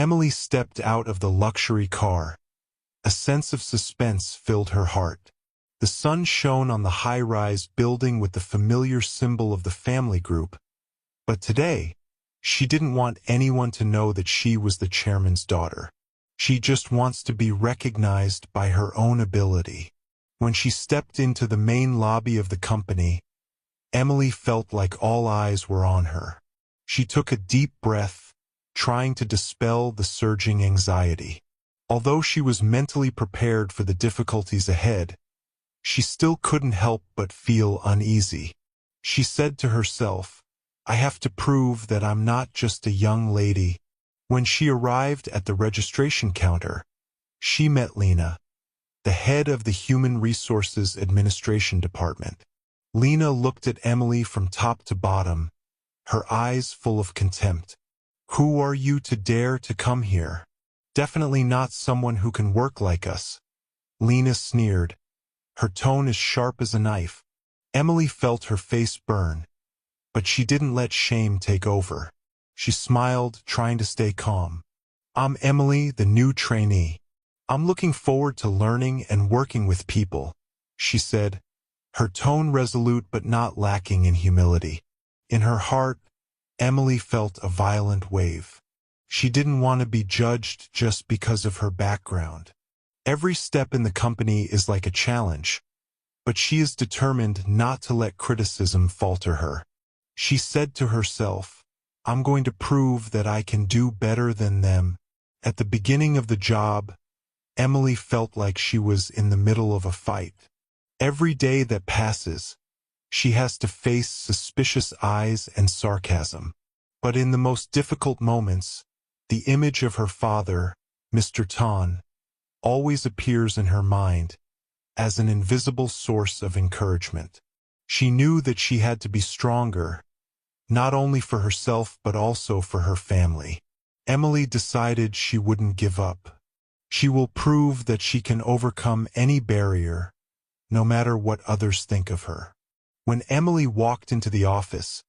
Emily stepped out of the luxury car. A sense of suspense filled her heart. The sun shone on the high-rise building with the familiar symbol of the family group, but today, she didn't want anyone to know that she was the chairman's daughter. She just wants to be recognized by her own ability. When she stepped into the main lobby of the company, Emily felt like all eyes were on her. She took a deep breath, trying to dispel the surging anxiety. Although she was mentally prepared for the difficulties ahead, she still couldn't help but feel uneasy. She said to herself, "I have to prove that I'm not just a young lady." When she arrived at the registration counter, she met Lena, the head of the Human Resources Administration Department. Lena looked at Emily from top to bottom, her eyes full of contempt. "Who are you to dare to come here? Definitely not someone who can work like us." Lena sneered, her tone as sharp as a knife. Emily felt her face burn, but she didn't let shame take over. She smiled, trying to stay calm. "I'm Emily, the new trainee. I'm looking forward to learning and working with people," she said, her tone resolute but not lacking in humility. In her heart, Emily felt a violent wave. She didn't want to be judged just because of her background. Every step in the company is like a challenge, but she is determined not to let criticism falter her. She said to herself, "I'm going to prove that I can do better than them." At the beginning of the job, Emily felt like she was in the middle of a fight. Every day that passes, she has to face suspicious eyes and sarcasm. But in the most difficult moments, the image of her father, Mr. Tan, always appears in her mind as an invisible source of encouragement. She knew that she had to be stronger, not only for herself but also for her family. Emily decided she wouldn't give up. She will prove that she can overcome any barrier, no matter what others think of her. When Emily walked into the office,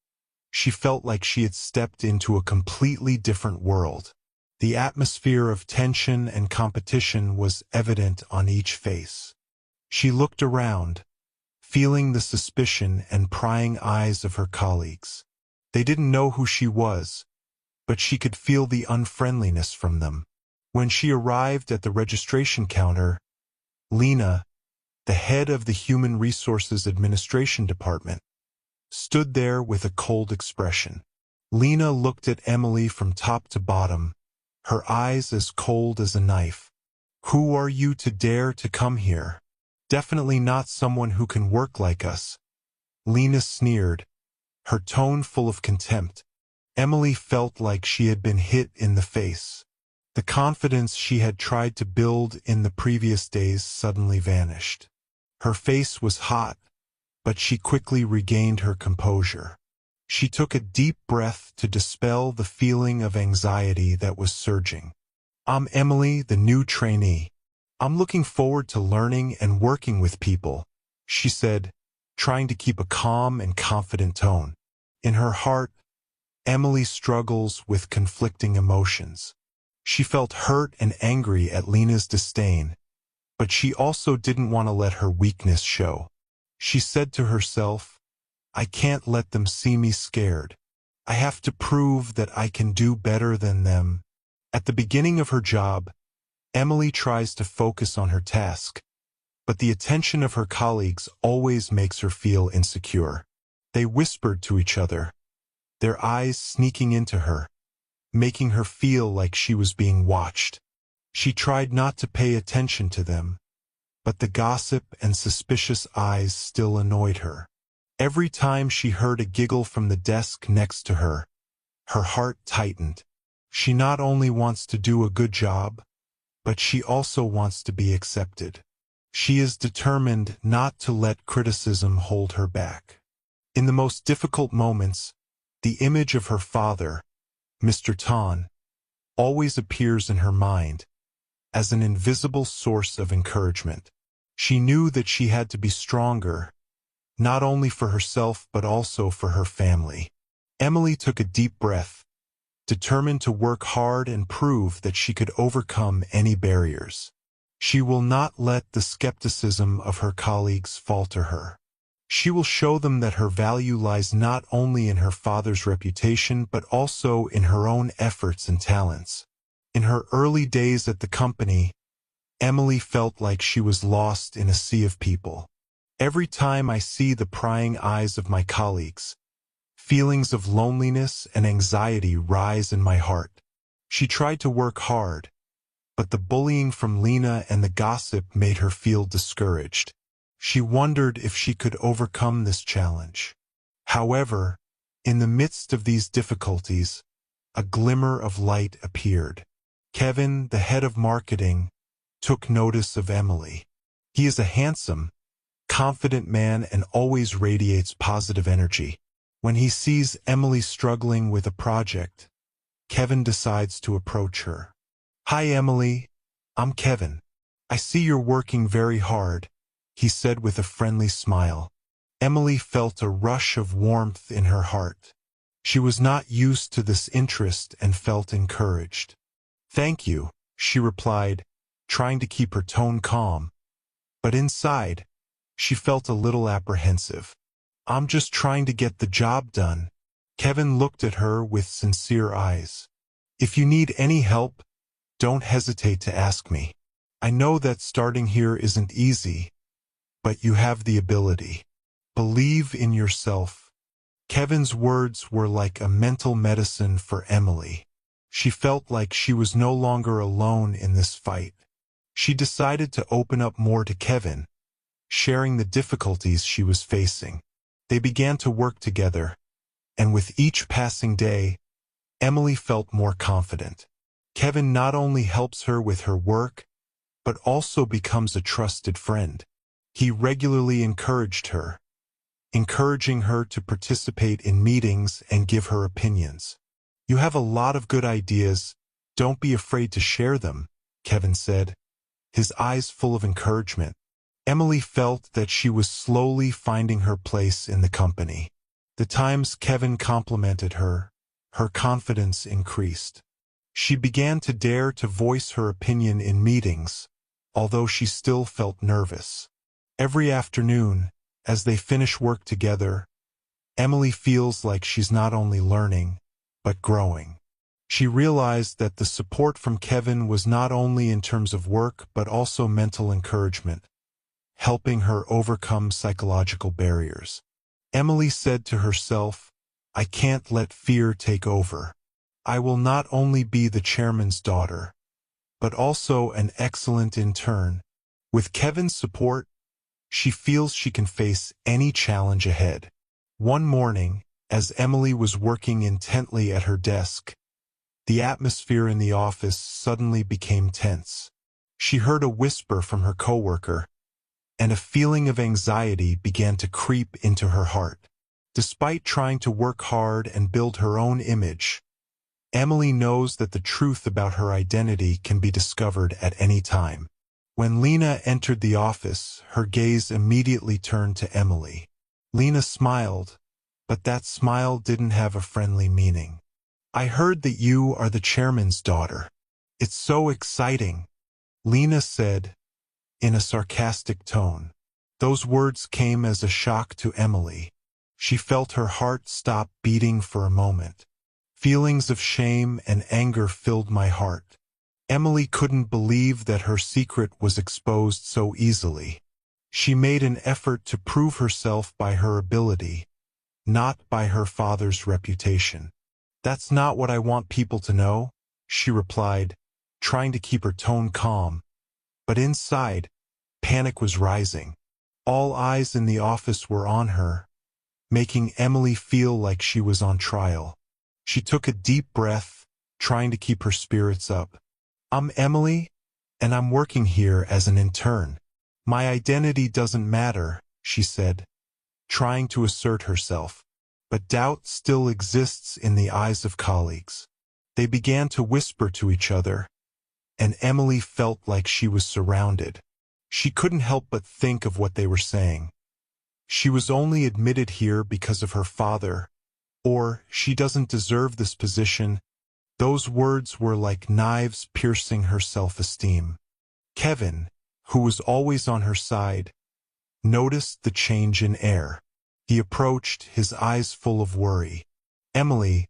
she felt like she had stepped into a completely different world. The atmosphere of tension and competition was evident on each face. She looked around, feeling the suspicion and prying eyes of her colleagues. They didn't know who she was, but she could feel the unfriendliness from them. When she arrived at the registration counter, Lena, the head of the Human Resources Administration Department, stood there with a cold expression. Lena looked at Emily from top to bottom, her eyes as cold as a knife. "Who are you to dare to come here? Definitely not someone who can work like us." Lena sneered, her tone full of contempt. Emily felt like she had been hit in the face. The confidence she had tried to build in the previous days suddenly vanished. Her face was hot, but she quickly regained her composure. She took a deep breath to dispel the feeling of anxiety that was surging. "I'm Emily, the new trainee. I'm looking forward to learning and working with people," she said, trying to keep a calm and confident tone. In her heart, Emily struggles with conflicting emotions. She felt hurt and angry at Lena's disdain, but she also didn't want to let her weakness show. She said to herself, "I can't let them see me scared. I have to prove that I can do better than them." At the beginning of her job, Emily tries to focus on her task, but the attention of her colleagues always makes her feel insecure. They whispered to each other, their eyes sneaking into her, making her feel like she was being watched. She tried not to pay attention to them, but the gossip and suspicious eyes still annoyed her. Every time she heard a giggle from the desk next to her, her heart tightened. She not only wants to do a good job, but she also wants to be accepted. She is determined not to let criticism hold her back. In the most difficult moments, the image of her father, Mr. Tan, always appears in her mind as an invisible source of encouragement. She knew that she had to be stronger, not only for herself but also for her family. Emily took a deep breath, determined to work hard and prove that she could overcome any barriers. She will not let the skepticism of her colleagues falter her. She will show them that her value lies not only in her father's reputation but also in her own efforts and talents. In her early days at the company, Emily felt like she was lost in a sea of people. Every time I see the prying eyes of my colleagues, feelings of loneliness and anxiety rise in my heart. She tried to work hard, but the bullying from Lena and the gossip made her feel discouraged. She wondered if she could overcome this challenge. However, in the midst of these difficulties, a glimmer of light appeared. Kevin, the head of marketing, took notice of Emily. He is a handsome, confident man and always radiates positive energy. When he sees Emily struggling with a project, Kevin decides to approach her. "Hi, Emily. I'm Kevin. I see you're working very hard," he said with a friendly smile. Emily felt a rush of warmth in her heart. She was not used to this interest and felt encouraged. "Thank you," she replied, trying to keep her tone calm. But inside, she felt a little apprehensive. "I'm just trying to get the job done." Kevin looked at her with sincere eyes. "If you need any help, don't hesitate to ask me. I know that starting here isn't easy, but you have the ability. Believe in yourself." Kevin's words were like a mental medicine for Emily. She felt like she was no longer alone in this fight. She decided to open up more to Kevin, sharing the difficulties she was facing. They began to work together, and with each passing day, Emily felt more confident. Kevin not only helps her with her work, but also becomes a trusted friend. He regularly encouraged her, encouraging her to participate in meetings and give her opinions. "You have a lot of good ideas. Don't be afraid to share them," Kevin said, his eyes full of encouragement. Emily felt that she was slowly finding her place in the company. The times Kevin complimented her, her confidence increased. She began to dare to voice her opinion in meetings, although she still felt nervous. Every afternoon, as they finish work together, Emily feels like she's not only learning, but growing. She realized that the support from Kevin was not only in terms of work but also mental encouragement, helping her overcome psychological barriers. Emily said to herself, "I can't let fear take over. I will not only be the chairman's daughter, but also an excellent intern." With Kevin's support, she feels she can face any challenge ahead. One morning, as Emily was working intently at her desk, the atmosphere in the office suddenly became tense. She heard a whisper from her coworker, and a feeling of anxiety began to creep into her heart. Despite trying to work hard and build her own image, Emily knows that the truth about her identity can be discovered at any time. When Lena entered the office, her gaze immediately turned to Emily. Lena smiled, but that smile didn't have a friendly meaning. "I heard that you are the chairman's daughter. It's so exciting," Lena said, in a sarcastic tone. Those words came as a shock to Emily. She felt her heart stop beating for a moment. Feelings of shame and anger filled my heart. Emily couldn't believe that her secret was exposed so easily. She made an effort to prove herself by her ability, not by her father's reputation. "That's not what I want people to know," she replied, trying to keep her tone calm. But inside, panic was rising. All eyes in the office were on her, making Emily feel like she was on trial. She took a deep breath, trying to keep her spirits up. "I'm Emily, and I'm working here as an intern. My identity doesn't matter," she said, trying to assert herself. But doubt still exists in the eyes of colleagues. They began to whisper to each other, and Emily felt like she was surrounded. She couldn't help but think of what they were saying. She was only admitted here because of her father, or she doesn't deserve this position, Those words were like knives piercing her self-esteem. Kevin, who was always on her side, noticed the change in air. He approached, his eyes full of worry. "Emily,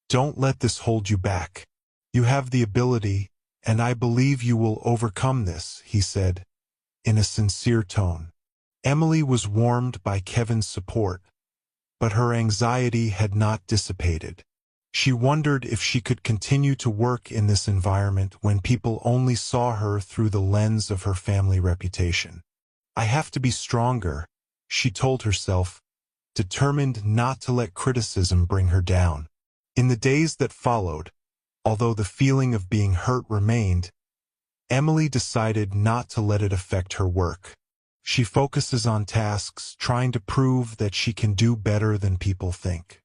don't let this hold you back. You have the ability, and I believe you will overcome this," he said, in a sincere tone. Emily was warmed by Kevin's support, but her anxiety had not dissipated. She wondered if she could continue to work in this environment when people only saw her through the lens of her family reputation. "I have to be stronger," she told herself, determined not to let criticism bring her down. In the days that followed, although the feeling of being hurt remained, Emily decided not to let it affect her work. She focuses on tasks, trying to prove that she can do better than people think.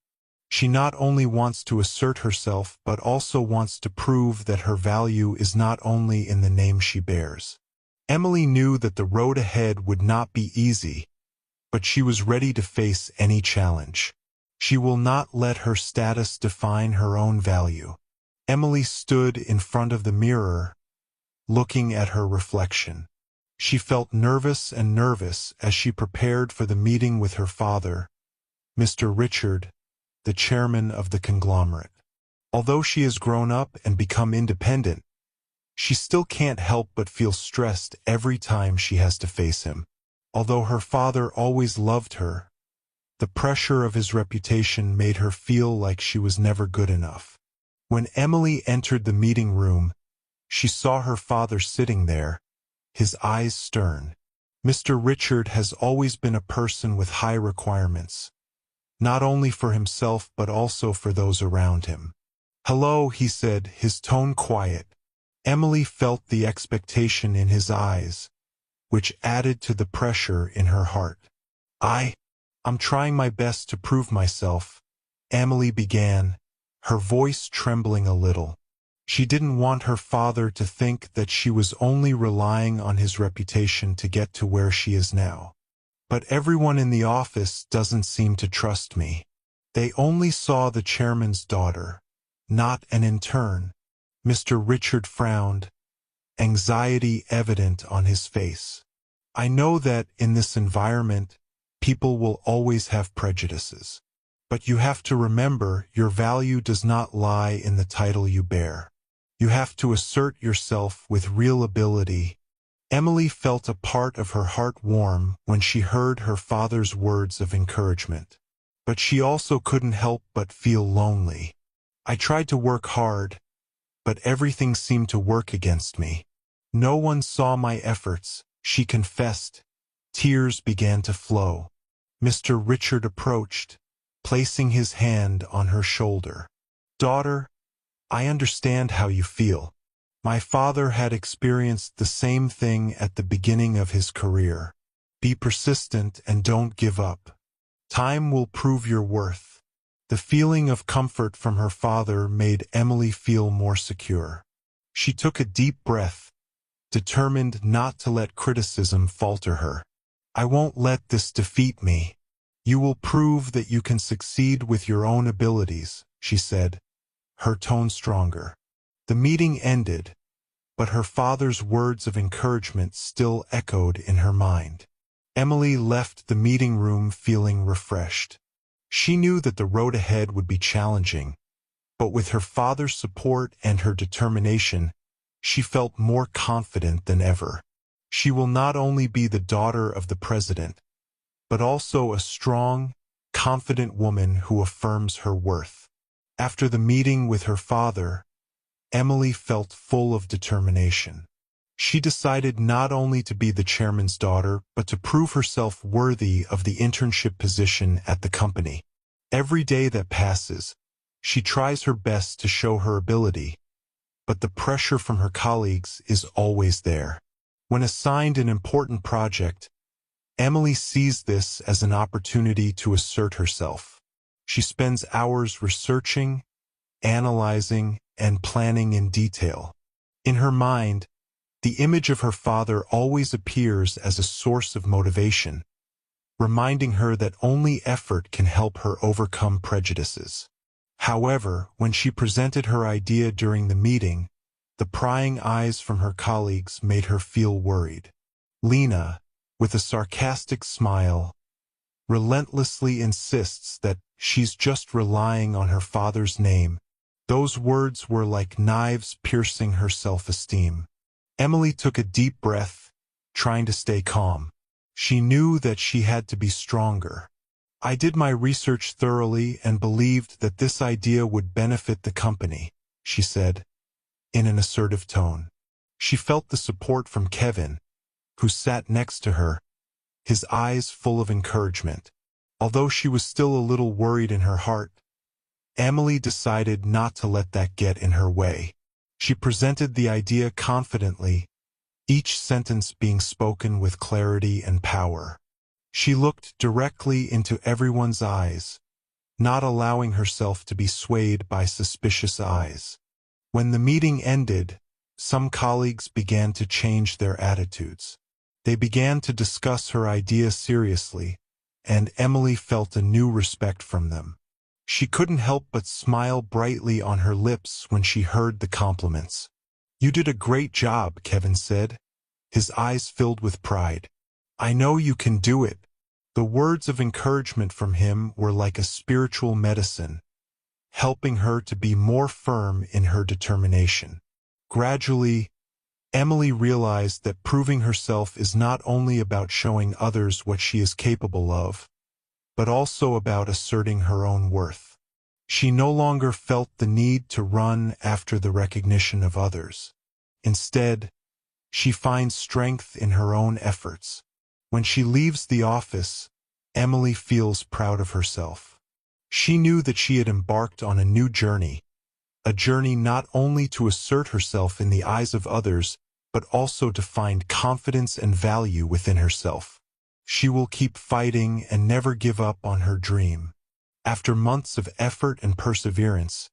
She not only wants to assert herself, but also wants to prove that her value is not only in the name she bears. Emily knew that the road ahead would not be easy, but she was ready to face any challenge. She will not let her status define her own value. Emily stood in front of the mirror, looking at her reflection. She felt nervous as she prepared for the meeting with her father, Mr. Richard, the chairman of the conglomerate. Although she has grown up and become independent, she still can't help but feel stressed every time she has to face him. Although her father always loved her, the pressure of his reputation made her feel like she was never good enough. When Emily entered the meeting room, she saw her father sitting there, his eyes stern. Mr. Richard has always been a person with high requirements, not only for himself but also for those around him. "Hello," he said, his tone quiet. Emily felt the expectation in his eyes, which added to the pressure in her heart. I'm trying my best to prove myself," Emily began, her voice trembling a little. She didn't want her father to think that she was only relying on his reputation to get to where she is now. "But everyone in the office doesn't seem to trust me. They only saw the chairman's daughter, not an intern." Mr. Richard frowned, anxiety evident on his face. "I know that in this environment, people will always have prejudices. But you have to remember your value does not lie in the title you bear. You have to assert yourself with real ability." Emily felt a part of her heart warm when she heard her father's words of encouragement. But she also couldn't help but feel lonely. "I tried to work hard, but everything seemed to work against me. No one saw my efforts," she confessed. Tears began to flow. Mr. Richard approached, placing his hand on her shoulder. "Daughter, I understand how you feel. My father had experienced the same thing at the beginning of his career. Be persistent and don't give up. Time will prove your worth." The feeling of comfort from her father made Emily feel more secure. She took a deep breath, determined not to let criticism falter her. "I won't let this defeat me. You will prove that you can succeed with your own abilities," she said, her tone stronger. The meeting ended, but her father's words of encouragement still echoed in her mind. Emily left the meeting room feeling refreshed. She knew that the road ahead would be challenging, but with her father's support and her determination, she felt more confident than ever. She will not only be the daughter of the president, but also a strong, confident woman who affirms her worth. After the meeting with her father, Emily felt full of determination. She decided not only to be the chairman's daughter, but to prove herself worthy of the internship position at the company. Every day that passes, she tries her best to show her ability, but the pressure from her colleagues is always there. When assigned an important project, Emily sees this as an opportunity to assert herself. She spends hours researching, analyzing, and planning in detail. In her mind, the image of her father always appears as a source of motivation, reminding her that only effort can help her overcome prejudices. However, when she presented her idea during the meeting, the prying eyes from her colleagues made her feel worried. Lena, with a sarcastic smile, relentlessly insists that she's just relying on her father's name. Those words were like knives piercing her self-esteem. Emily took a deep breath, trying to stay calm. She knew that she had to be stronger. I did my research thoroughly and believed that this idea would benefit the company, she said, in an assertive tone. She felt the support from Kevin, who sat next to her, his eyes full of encouragement. Although she was still a little worried in her heart, Emily decided not to let that get in her way. She presented the idea confidently, each sentence being spoken with clarity and power. She looked directly into everyone's eyes, not allowing herself to be swayed by suspicious eyes. When the meeting ended, some colleagues began to change their attitudes. They began to discuss her idea seriously, and Emily felt a new respect from them. She couldn't help but smile brightly on her lips when she heard the compliments. "You did a great job," Kevin said, his eyes filled with pride. "I know you can do it." The words of encouragement from him were like a spiritual medicine, helping her to be more firm in her determination. Gradually, Emily realized that proving herself is not only about showing others what she is capable of, but also about asserting her own worth. She no longer felt the need to run after the recognition of others. Instead, she finds strength in her own efforts. When she leaves the office, Emily feels proud of herself. She knew that she had embarked on a new journey, a journey not only to assert herself in the eyes of others, but also to find confidence and value within herself. She will keep fighting and never give up on her dream. After months of effort and perseverance,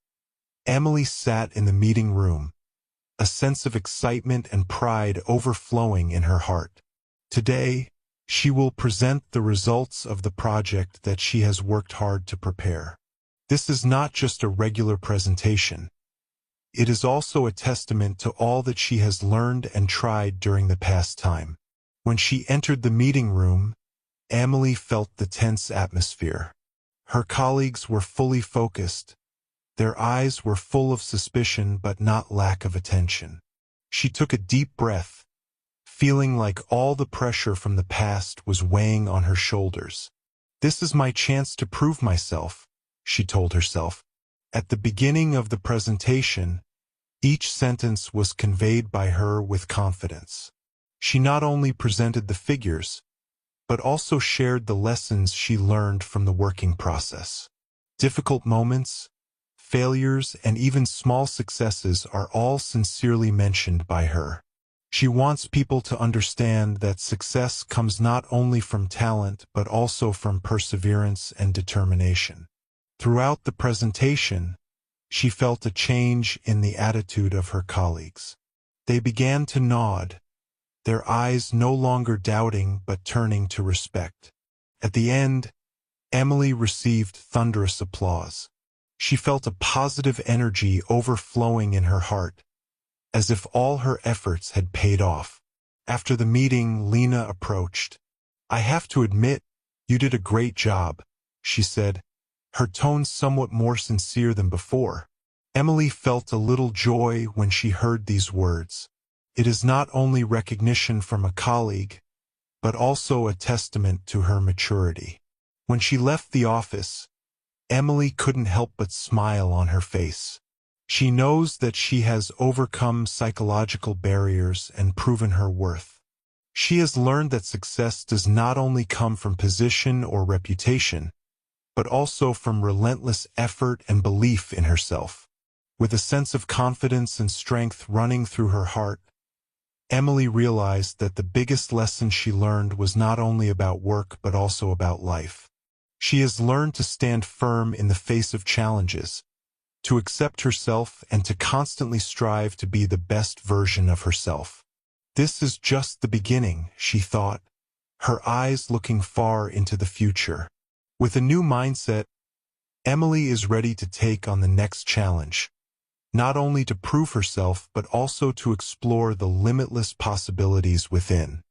Emily sat in the meeting room, a sense of excitement and pride overflowing in her heart. Today, she will present the results of the project that she has worked hard to prepare. This is not just a regular presentation. It is also a testament to all that she has learned and tried during the past time. When she entered the meeting room, Emily felt the tense atmosphere. Her colleagues were fully focused. Their eyes were full of suspicion but not lack of attention. She took a deep breath, feeling like all the pressure from the past was weighing on her shoulders. "This is my chance to prove myself," she told herself. At the beginning of the presentation, each sentence was conveyed by her with confidence. She not only presented the figures, but also shared the lessons she learned from the working process. Difficult moments, failures, and even small successes are all sincerely mentioned by her. She wants people to understand that success comes not only from talent but also from perseverance and determination. Throughout the presentation, she felt a change in the attitude of her colleagues. They began to nod, their eyes no longer doubting but turning to respect. At the end, Emily received thunderous applause. She felt a positive energy overflowing in her heart, as if all her efforts had paid off. After the meeting, Lena approached. "I have to admit, you did a great job," she said, her tone somewhat more sincere than before. Emily felt a little joy when she heard these words. It is not only recognition from a colleague, but also a testament to her maturity. When she left the office, Emily couldn't help but smile on her face. She knows that she has overcome psychological barriers and proven her worth. She has learned that success does not only come from position or reputation, but also from relentless effort and belief in herself. With a sense of confidence and strength running through her heart, Emily realized that the biggest lesson she learned was not only about work but also about life. She has learned to stand firm in the face of challenges, to accept herself, and to constantly strive to be the best version of herself. This is just the beginning, she thought, her eyes looking far into the future. With a new mindset, Emily is ready to take on the next challenge, not only to prove herself but also to explore the limitless possibilities within.